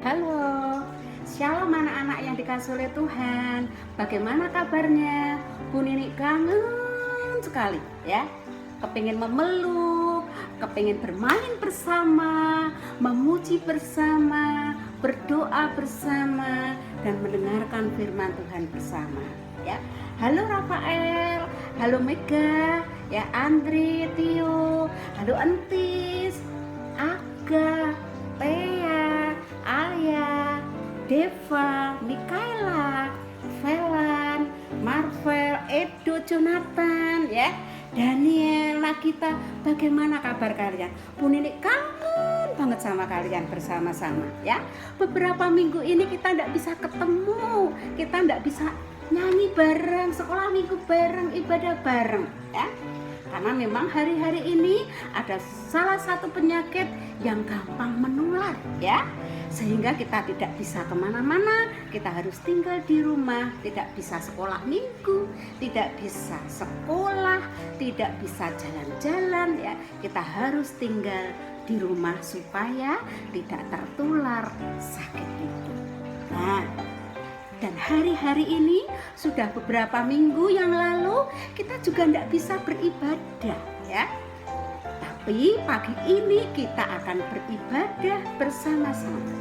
Halo, shalom anak-anak yang dikasih oleh Tuhan. Bagaimana kabarnya? Bu Nini kangen sekali ya. Kepingin memeluk, kepingin bermain bersama, memuji bersama, berdoa bersama, dan mendengarkan firman Tuhan bersama ya. Halo Rafael, halo Mega, ya Andri, Tio, halo Entis, Aga, Thea, Alia, Deva, Mikaela, Velan, Marvel, Edo, Jonathan, ya, Daniel, Nakita. Bagaimana kabar kalian? Bu Nini kangen banget sama kalian bersama-sama, ya. Beberapa minggu ini kita tidak bisa ketemu, kita tidak bisa nyanyi bareng, sekolah minggu bareng, ibadah bareng, ya. Karena memang hari-hari ini ada salah satu penyakit yang gampang menular ya, sehingga kita tidak bisa kemana-mana, kita harus tinggal di rumah, tidak bisa sekolah minggu, tidak bisa sekolah, tidak bisa jalan-jalan ya, kita harus tinggal di rumah supaya tidak tertular sakit itu. Nah, dan hari-hari ini sudah beberapa minggu yang lalu kita juga tidak bisa beribadah ya. Tapi pagi ini kita akan beribadah bersama-sama.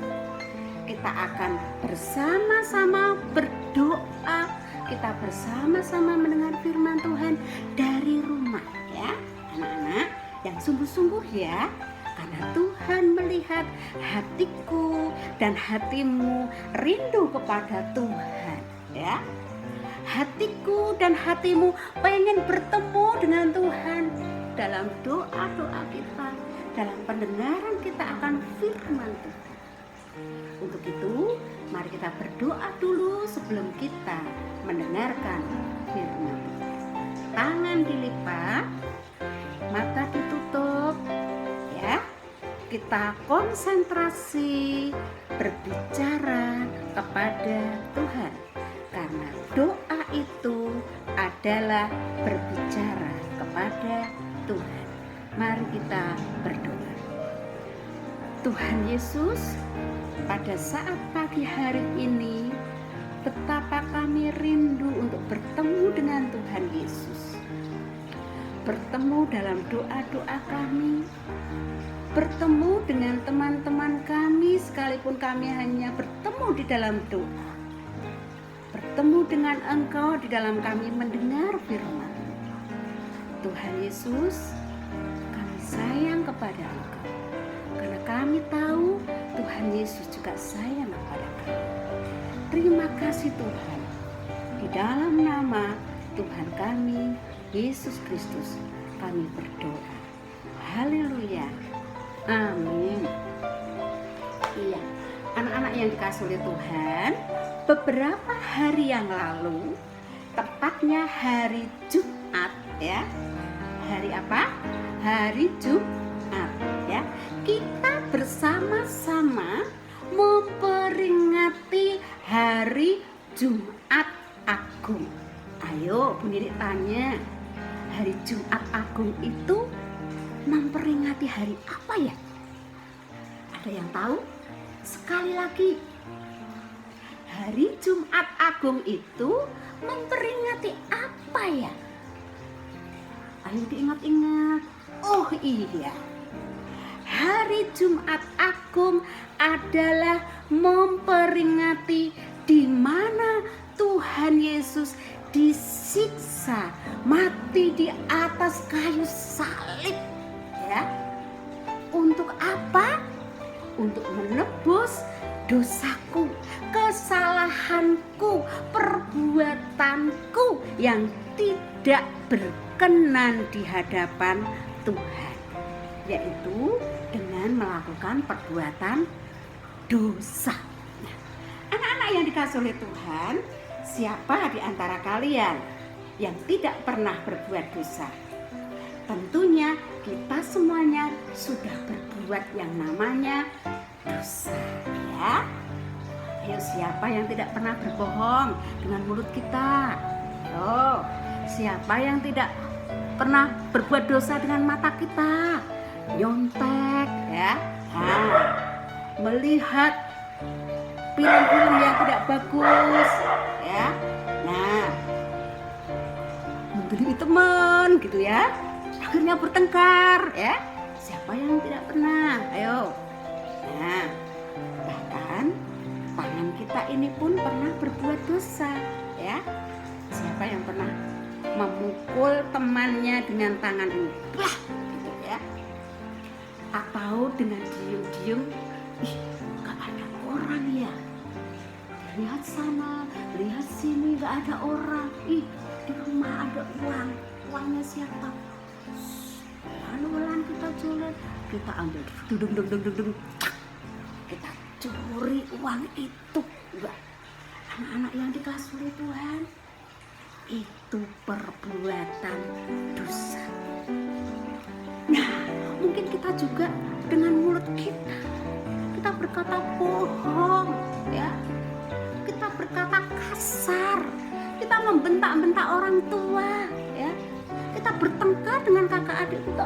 Kita akan bersama-sama berdoa. Kita bersama-sama mendengar firman Tuhan dari rumah ya. Anak-anak yang sungguh-sungguh ya. Karena Tuhan melihat hatiku dan hatimu rindu kepada Tuhan ya. Hatiku dan hatimu pengen bertemu dengan Tuhan dalam doa-doa kita, dalam pendengaran kita akan firman Tuhan. Untuk itu, mari kita berdoa dulu sebelum kita mendengarkan firman Tuhan. Tangan dilipat, mata ditutup ya. Kita konsentrasi berbicara kepada Tuhan, karena doa itu adalah berbicara kepada Tuhan. Mari kita berdoa. Tuhan Yesus, pada saat pagi hari ini betapa kami rindu untuk bertemu dengan Tuhan Yesus, bertemu dalam doa-doa kami, bertemu dengan teman-teman kami sekalipun kami hanya bertemu di dalam doa, bertemu dengan Engkau di dalam kami mendengar firman. Tuhan Yesus, kami sayang kepada Engkau karena kami tahu Tuhan Yesus juga sayang kepada kami. Terima kasih Tuhan, di dalam nama Tuhan kami Yesus Kristus kami berdoa. Haleluya. Amin. Iya, anak-anak yang dikasihi oleh Tuhan, beberapa hari yang lalu, tepatnya hari Jumat ya. Hari apa? Hari Jumat ya. Kita bersama-sama memperingati hari Jumat Agung. Ayo, Bu Nini tanya, hari Jumat Agung itu memperingati hari apa ya? Ada yang tahu? Sekali lagi, hari Jumat Agung itu memperingati apa ya? Ayo diingat-ingat. Oh iya, hari Jumat Agung adalah memperingati di mana Tuhan Yesus disiksa, mati di atas kayu salib ya. Untuk apa? Untuk menebus dosaku, kesalahanku, perbuatanku yang tidak berkenan di hadapan Tuhan, yaitu dengan melakukan perbuatan dosa. Nah, anak-anak yang dikasihi oleh Tuhan, siapa di antara kalian yang tidak pernah berbuat dosa? Tentunya kita semuanya sudah berbuat yang namanya dosa ya. Ayo, siapa yang tidak pernah berbohong dengan mulut kita? Ayo, siapa yang tidak pernah berbuat dosa dengan mata kita? Nyontek ya. Nah, melihat film-film yang tidak bagus, ya. Nah, membeli teman gitu ya, akhirnya bertengkar, ya. Siapa yang tidak pernah? Ayo. Nah, bahkan tangan kita ini pun pernah berbuat dosa, ya. Siapa yang pernah memukul temannya dengan tangan ini? Wah, gitu ya. Atau dengan diem-diem, ih, gak ada orang ya. Lihat sana, lihat sini, gak ada orang. Ih, di rumah ada uang. Uangnya siapa? Lalu kita jalan, kita ambil, dung, kita curi uang itu. Enggak. Anak-anak yang dikasih oleh Tuhan, itu perbuatan dosa. Nah, mungkin kita juga dengan mulut kita berkata bohong, ya. Kita berkata kasar, kita membentak-bentak orang tua, ya. Kita bertengkar dengan kakak adik kita,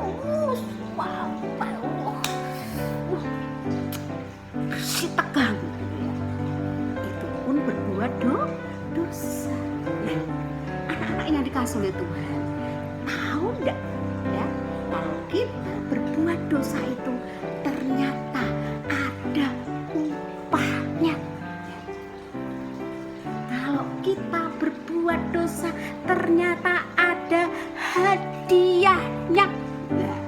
bersih tegang, ya. Itu pun berbuat dosa. Nah, anak-anak yang dikasih oleh Tuhan, tahu enggak, ya, kalau kita berbuat dosa itu ternyata ada upahnya. Kalau kita berbuat dosa ternyata ada hadiahnya. Nah,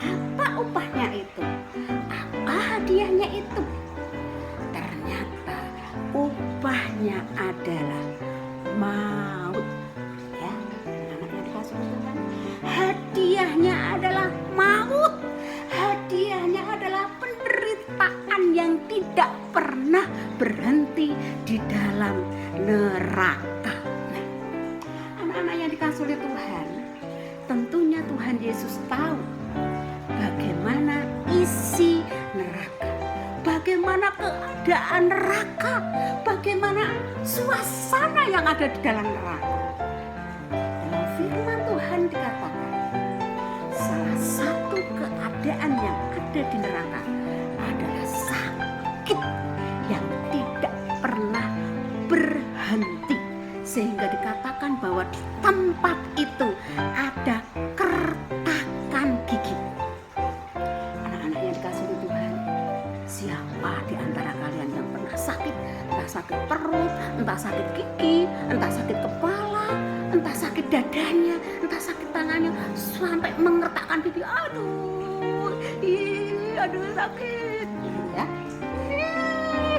apa upahnya itu? Apa hadiahnya itu? Ternyata upahnya adalah maut, ya. Anak yang dikasih Tuhan, hadiahnya adalah maut. Hadiahnya adalah penderitaan yang tidak pernah berhenti di dalam neraka. Nah, anak-anak yang dikasih oleh Tuhan, tentunya Tuhan Yesus tahu bagaimana isi neraka, bagaimana keadaan neraka, bagaimana suasana yang ada di dalam neraka. Dalam firman Tuhan dikatakan, salah satu keadaan yang ada di neraka adalah sakit yang tidak pernah berhenti, sehingga dikatakan bahwa di tempat itu ada kertakan gigi. Anak-anak yang dikasih Tuhan, siapa di antara kalian yang pernah sakit? Entah sakit perut, entah sakit gigi, entah sakit kepala, entah sakit dadanya, entah sakit tangannya, sampai mengertakkan gigi. Aduh sakit, ya.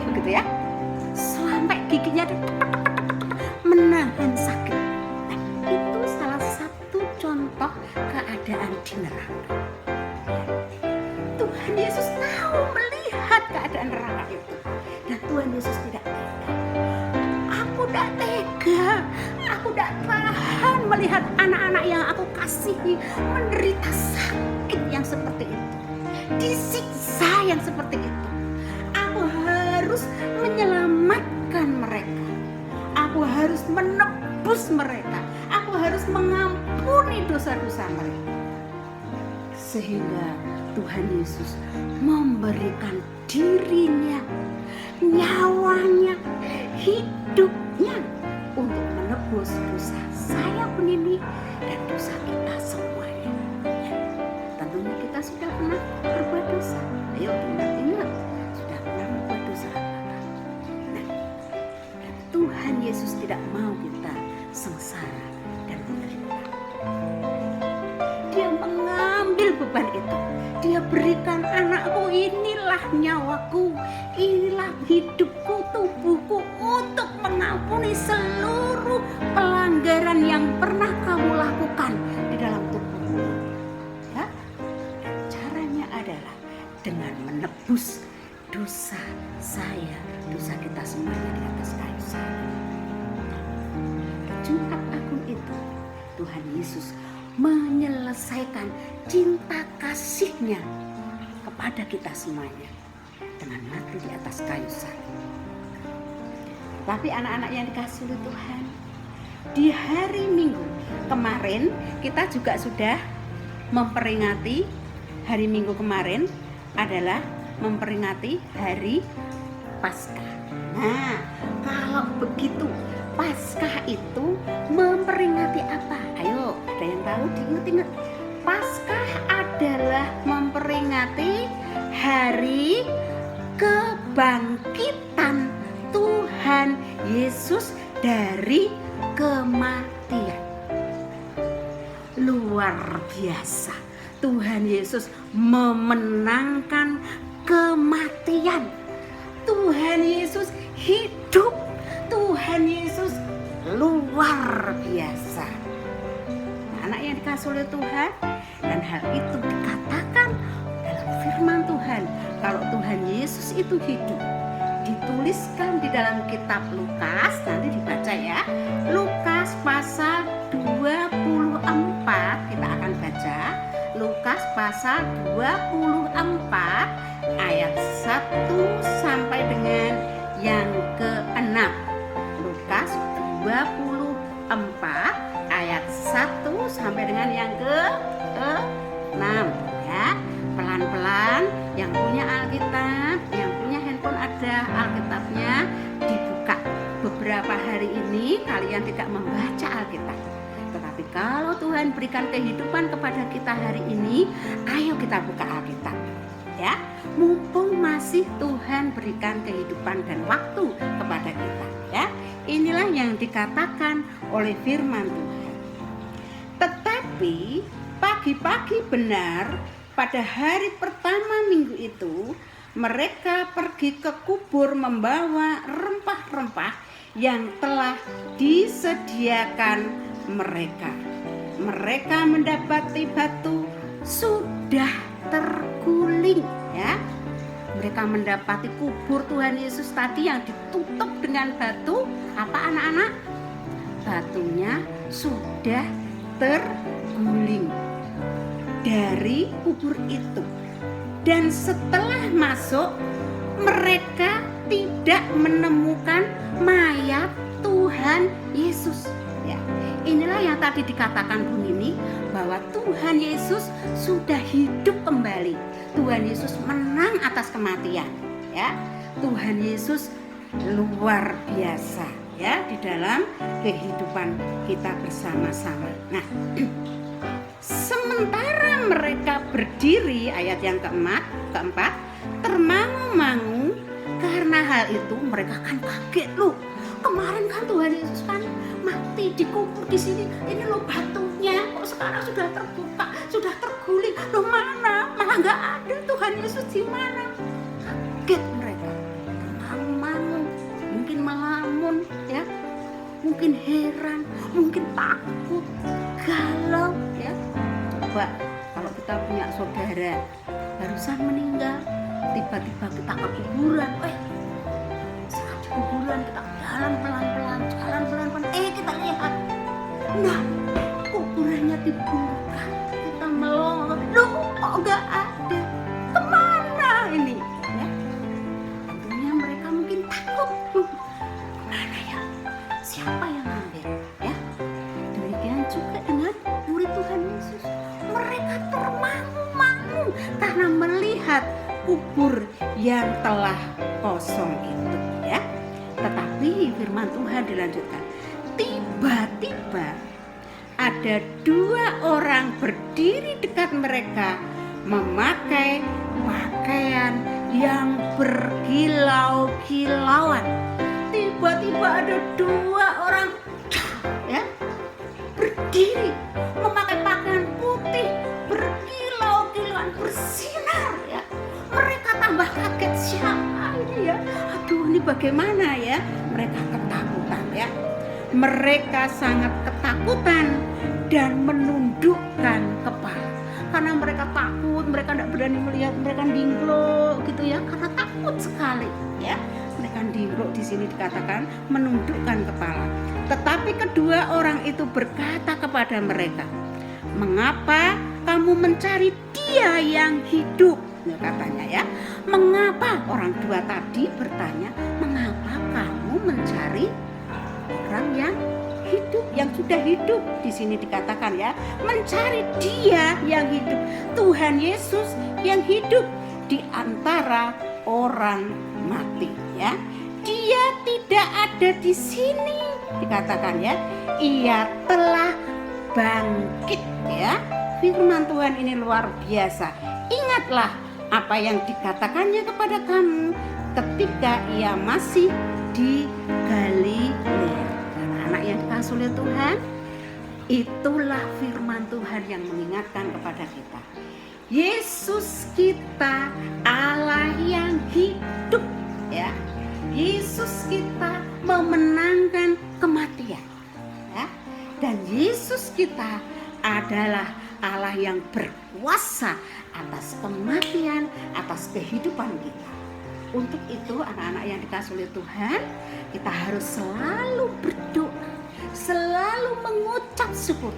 Begitu ya. Sampai giginya menahan sakit. Nah, itu salah satu contoh keadaan di neraka. Tuhan Yesus tahu melihat keadaan neraka itu, dan Tuhan Yesus tidak tega. Aku tidak tega, aku tidak tahan melihat anak-anak yang aku kasihi menderita sakit yang seperti itu, disiksa yang seperti itu. Aku harus menyelamatkan mereka, aku harus menebus mereka, aku harus mengampuni dosa-dosa mereka. Sehingga Tuhan Yesus memberikan dirinya, nyawanya, hidupnya untuk menebus dosa saya pun ini dan dosa kita semuanya. Ya, tentunya kita sudah pernah berbuat dosa. Ayo ingat, sudah pernah berbuat dosa apakah? Nah, dan Tuhan Yesus tidak mau kita sengsara dan menderita. Dia mengambil beban itu. Dia berikan, anakku, inilah nyawaku, inilah hidupku, tubuhku, untuk mengampuni seluruh pelanggaran yang pernah kamu lakukan di dalam tubuhmu. Ya? Dan caranya adalah dengan menebus dosa saya, dosa kita semuanya di atas kayu salib. Jumat Agung itu Tuhan Yesus menyelesaikan cinta kasihnya kepada kita semuanya dengan mati di atas kayu salib. Tapi anak-anak yang dikasihi oleh Tuhan, di hari Minggu kemarin kita juga sudah memperingati, hari Minggu kemarin adalah memperingati hari Paskah. Nah, kalau begitu Paskah itu memperingati apa? Ayo, ada yang tahu? Diingat-ingat. Paskah adalah memperingati hari kebangkitan Tuhan Yesus dari kematian. Luar biasa. Tuhan Yesus memenangkan kematian. Tuhan Yesus hidup. Tuhan Yesus luar biasa. Anak yang dikasih oleh Tuhan, dan hal itu dikatakan dalam firman Tuhan. Kalau Tuhan Yesus itu hidup, dituliskan di dalam kitab Lukas, nanti dibaca ya. Lukas pasal 24, kita akan baca. Lukas pasal 24 ayat 1 sampai dengan yang ke-6. Lukas 24 ayat 1 sampai dengan yang ke-6 ya. Pelan-pelan, yang punya Alkitab, yang punya handphone ada Alkitabnya, dibuka. Beberapa hari ini kalian tidak membaca Alkitab. Tetapi kalau Tuhan berikan kehidupan kepada kita hari ini, ayo kita buka Alkitab ya. Mumpung masih Tuhan berikan kehidupan dan waktu kepada kita ya. Inilah yang dikatakan oleh firman Tuhan. Tetapi pagi-pagi benar pada hari pertama minggu itu, mereka pergi ke kubur membawa rempah-rempah yang telah disediakan mereka. Mereka mendapati batu sudah terguling ya. Mereka mendapati kubur Tuhan Yesus tadi yang ditutup dengan batu. Apa anak-anak? Batunya sudah terguling dari kubur itu. Dan setelah masuk, mereka tidak menemukan mayat Tuhan Yesus ya. Inilah yang tadi dikatakan Bu Nini, bahwa Tuhan Yesus sudah hidup kembali. Tuhan Yesus menang atas kematian ya. Tuhan Yesus luar biasa ya di dalam kehidupan kita bersama-sama. Nah, sementara mereka berdiri, ayat yang keempat, termangu-mangu karena hal itu. Mereka kan kaget loh. Kemarin kan Tuhan Yesus kan mati dikubur di sini. Ini loh batunya, kok sekarang sudah terbuka, sudah terguling. Loh mana? Malah nggak ada Tuhan Yesus di mana? Kaget mereka. Termangu-mangu, mungkin melamun ya, mungkin heran, mungkin takut, galau ya. Coba kalau kita punya saudara barusan meninggal, tiba-tiba kita ke kuburan, saat di kuburan kita jalan pelan-pelan, kita lihat, nah kuburannya dibuka, kita melongo, loh kok nggak ada, kemana ini? Ya, tentunya mereka mungkin takut, kemana ya? Siapa yang ambil? Ya, demikian juga dengan murid Tuhan Yesus. Mereka termangu-mangu karena melihat kubur yang telah kosong itu ya. Tetapi firman Tuhan dilanjutkan, tiba-tiba ada dua orang berdiri dekat mereka memakai pakaian yang berkilau-kilauan. Tiba-tiba ada dua orang ya berdiri memakai pakaian putih berkilau-kilauan, bersinar ya. Mereka tambah kaget, siapa ini ya? Aduh, ini bagaimana ya? Mereka ketakutan ya. Mereka sangat ketakutan dan menundukkan kepala. Karena mereka takut, mereka tidak berani melihat, mereka dingklok gitu ya, karena takut sekali ya. Mereka dingklok, di sini dikatakan menundukkan kepala. Tetapi kedua orang itu berkata kepada mereka, "Mengapa kamu mencari Dia yang hidup?" Nah, katanya ya. Mengapa orang dua tadi bertanya, "Mengapa kamu mencari orang yang hidup, yang sudah hidup?" Di sini dikatakan ya, mencari Dia yang hidup, Tuhan Yesus yang hidup di antara orang mati ya. Dia tidak ada di sini, dikatakan ya. Ia telah bangkit ya. Firman Tuhan ini luar biasa. Ingatlah apa yang dikatakannya kepada kamu ketika ia masih di Galilea. Anak-anak yang dikasihi oleh Tuhan, itulah firman Tuhan yang mengingatkan kepada kita. Yesus kita Allah yang hidup ya. Yesus kita memenangkan kematian ya. Dan Yesus kita adalah Allah yang berkuasa atas kematian, atas kehidupan kita. Untuk itu anak-anak yang dikasihi oleh Tuhan, kita harus selalu berdoa, selalu mengucap syukur,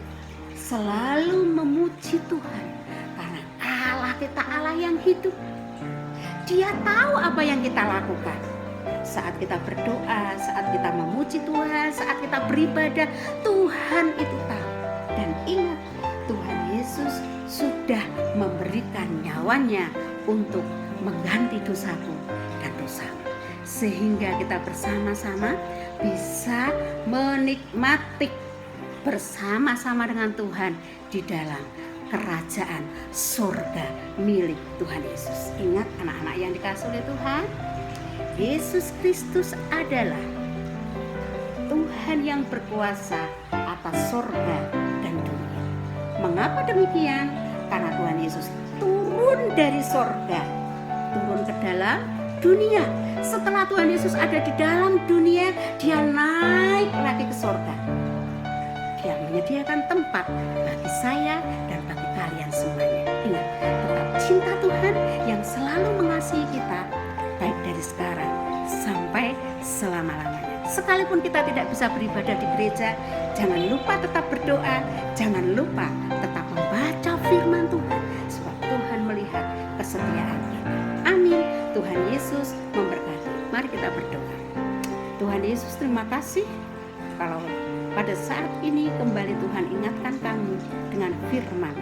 selalu memuji Tuhan. Karena Allah kita Allah yang hidup. Dia tahu apa yang kita lakukan. Saat kita berdoa, saat kita memuji Tuhan, saat kita beribadah, Tuhan itu tahu. Dan ingat, Tuhan Yesus sudah memberikan nyawanya untuk mengganti dosaku dan dosamu. Sehingga kita bersama-sama bisa menikmati bersama-sama dengan Tuhan di dalam kerajaan surga milik Tuhan Yesus. Ingat anak-anak yang dikasihi oleh Tuhan, Yesus Kristus adalah Tuhan yang berkuasa atas surga dan dunia. Mengapa demikian? Karena Tuhan Yesus turun dari surga, turun ke dalam dunia. Setelah Tuhan Yesus ada di dalam dunia, dia naik lagi ke surga. Dia menyediakan tempat bagi saya dan bagi kalian semuanya. Ingat, tetap cinta Tuhan yang selalu mengasihi kita, baik dari sekarang sampai selama-lamanya. Sekalipun kita tidak bisa beribadah di gereja, jangan lupa tetap berdoa, jangan lupa tetap membaca firman Tuhan, sebab Tuhan melihat kesetiaan kita. Amin. Tuhan Yesus memberkati. Mari kita berdoa. Tuhan Yesus, terima kasih kalau pada saat ini kembali Tuhan ingatkan kami dengan firman.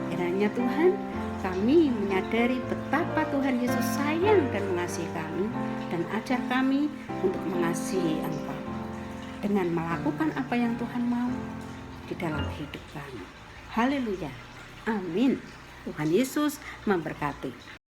Kiranya Tuhan, kami menyadari betapa Tuhan Yesus sayang dan mengasihi kami, dan ajar kami untuk mengasihi Engkau dengan melakukan apa yang Tuhan mau di dalam hidup kami. Haleluya. Amin. Tuhan Yesus memberkati.